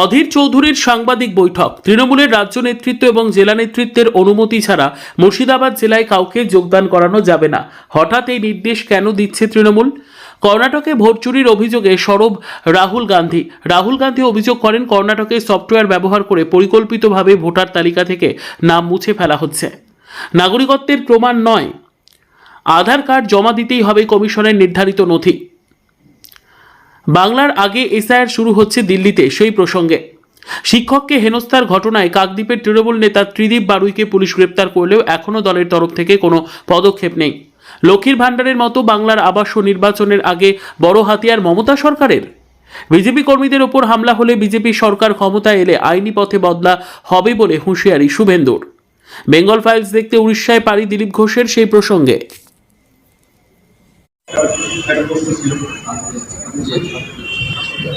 অধীর চৌধুরীর সাংবাদিক বৈঠক। তৃণমূলের রাজ্য নেতৃত্ব এবং জেলা নেতৃত্বের অনুমতি ছাড়া মুর্শিদাবাদ জেলায় কাউকে যোগদান করানো যাবে না। হঠাৎ এই নির্দেশ কেন দিচ্ছে তৃণমূল? কর্ণাটকে ভোট চুরির অভিযোগে সরব রাহুল গান্ধী অভিযোগ করেন, কর্ণাটকে সফটওয়্যার ব্যবহার করে পরিকল্পিতভাবে ভোটার তালিকা থেকে নাম মুছে ফেলা হচ্ছে। নাগরিকত্বের প্রমাণ নয়, আধার কার্ড জমা দিতেই হবে কমিশনের নির্ধারিত নথি। বাংলার আগে এসআইআর শুরু হচ্ছে দিল্লিতে। সেই প্রসঙ্গে শিক্ষককে হেনস্থার ঘটনায় কাকদ্বীপের তৃণমূল নেতা ত্রিদীপ বারুইকে পুলিশ গ্রেপ্তার করলেও এখনও দলের তরফ থেকে কোনো পদক্ষেপ নেই। লক্ষ্মীর ভাণ্ডারের মতো বাংলার আবাস নির্বাচনের আগে বড় হাতিয়ার মমতা সরকারের। বিজেপি কর্মীদের ওপর হামলা হলে বিজেপি সরকার ক্ষমতায় এলে আইনি পথে বদলা হবে বলে হুঁশিয়ারি শুভেন্দুর। বেঙ্গল ফাইলস দেখতে উড়িষ্যায় পাড়ি দিলীপ ঘোষের। সেই প্রসঙ্গে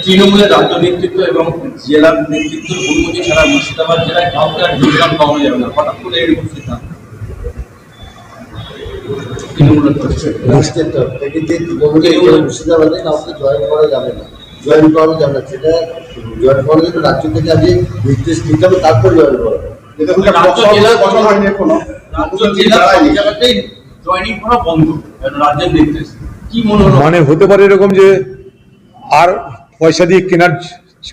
তৃণমূলের রাজ্য নেতৃত্ব এবং জেলা নেতৃত্বের অনুমতি ছাড়া মুর্শিদাবাদ জেলায় কাউকে আর যোগদান পাওয়া যাবে না। হঠাৎ করে এরকম সিদ্ধান্ত মুর্শিদাবাদে কাউকে জয়েন করা যাবে না, সেটা জয়েন করা যাবে রাজ্য থেকে আগে নির্দেশ দিতে হবে, তারপর জয়েন করা। জয়েনিং করা বন্ধ রাজ্যের নির্দেশ। কি মনে মানে হতে পারে এরকম যে আর পয়সা দিয়ে কেনার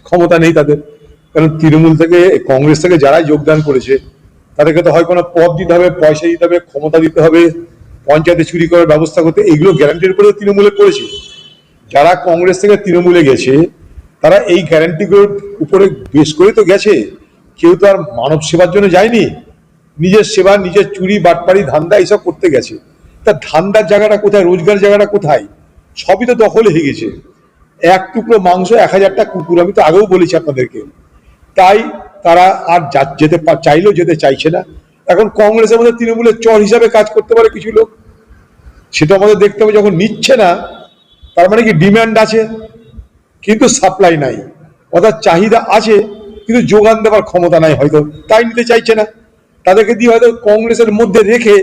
ক্ষমতা নেই তাদের, কারণ তৃণমূল থেকে কংগ্রেস থেকে যারাই যোগদান করেছে তাদেরকে তো হয় কোনো পদ দিতে হবে, পয়সা দিতে হবে, ক্ষমতা দিতে হবে, পঞ্চায়েতে চুরি করার ব্যবস্থা করতে, এইগুলো গ্যারান্টির উপরে তৃণমূলে করেছে। যারা কংগ্রেস থেকে তৃণমূলে গেছে তারা এই গ্যারান্টিগুলোর উপরে বেশ করে তো গেছে। কেউ তো আর মানব সেবার জন্য যায়নি, নিজের সেবা, নিজের চুরি বাটপাড়ি ধান্দা এইসব করতে গেছে। তা ধান্দার জায়গাটা কোথায়, রোজগার জায়গাটা কোথায়? সবই তো দখলে হয়ে গেছে। এক টুকরো মাংস 1000টা কুকুর, আমি তো আগেও বলেছি আপনাদেরকে। তাই তারা আর যেতে চাইলেও যেতে চাইছে না। এখন কংগ্রেসের মধ্যে তৃণমূলের চর হিসাবে কাজ করতে পারে কিছু লোক, সেটা আমাদের দেখতে হবে। যখন নিচ্ছে না তার মানে কি ডিমান্ড আছে কিন্তু সাপ্লাই নাই, অর্থাৎ চাহিদা আছে কিন্তু যোগান দেওয়ার ক্ষমতা নাই, হয়তো তাই নিতে চাইছে না। তাদেরকে দিয়ে হয়তো কংগ্রেসের মধ্যে রেখে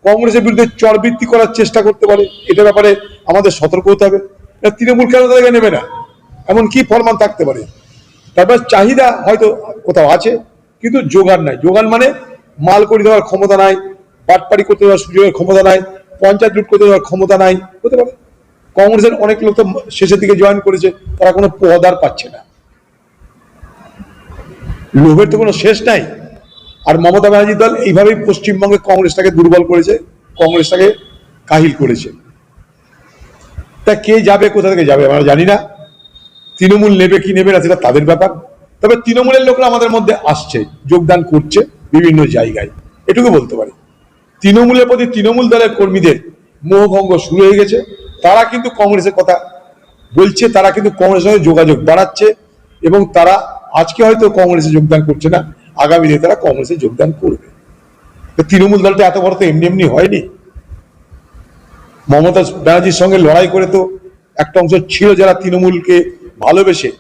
কংগ্রেসের বিরুদ্ধে চরবৃত্তি করার চেষ্টা করতে পারে। এটা ব্যাপারে আমাদের সতর্ক হতে হবে। তৃণমূল কেন তাদেরকে নেবে না, এমন কি ফরমান থাকতে পারে? তারপর চাহিদা হয়তো কোথাও আছে কিন্তু জোগান নাই। যোগান মানে মাল করে দেওয়ার ক্ষমতা নাই, বাটপাড়ি করতে দেওয়ার সুযোগের ক্ষমতা নাই, পঞ্চায়েত লুট করতে দেওয়ার ক্ষমতা নাই। হতে পারে কংগ্রেসের অনেক লোক তো শেষের দিকে জয়েন করেছে, তারা কোনো পদ আর পাচ্ছে না। লোভের তো কোনো শেষ নাই। আর মমতা ব্যানার্জির দল এইভাবেই পশ্চিমবঙ্গে কংগ্রেসটাকে দুর্বল করেছে, কংগ্রেসটাকে কাহিল করেছে। তা কে যাবে, কোথা থেকে যাবে আমরা জানি না। তৃণমূল নেবে কি নেবে না সেটা তাদের ব্যাপার। তবে তৃণমূলের লোকরা আমাদের মধ্যে আসছে, যোগদান করছে বিভিন্ন জায়গায়, এটুকু বলতে পারি। তৃণমূলের প্রতি তৃণমূল দলের কর্মীদের মোহভঙ্গ শুরু হয়ে গেছে। তারা কিন্তু কংগ্রেসের কথা বলছে, তারা কিন্তু কংগ্রেসের সঙ্গে যোগাযোগ বাড়াচ্ছে এবং তারা আজকে হয়তো কংগ্রেসে যোগদান করছে না, আগামী দিনে তারা কংগ্রেসে যোগদান করবে। তৃণমূল দলটা এত বড় তো এমনি এমনি হয়নি। মমতা ব্যানার্জির সঙ্গে লড়াই করে তো একটা অংশ ছিল যারা তৃণমূলকে ভালোবেসে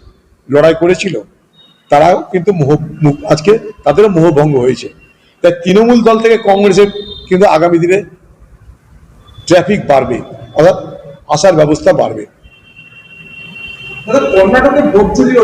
লড়াই করেছিল, তারাও কিন্তু আজকে তাদেরও মোহভঙ্গ হয়েছে। তাই তৃণমূল দল থেকে কংগ্রেসের কিন্তু আগামী দিনে ট্রাফিক বাড়বে, অর্থাৎ আসার ব্যবস্থা বাড়বে। কর্ণাটকে ভোট চুরির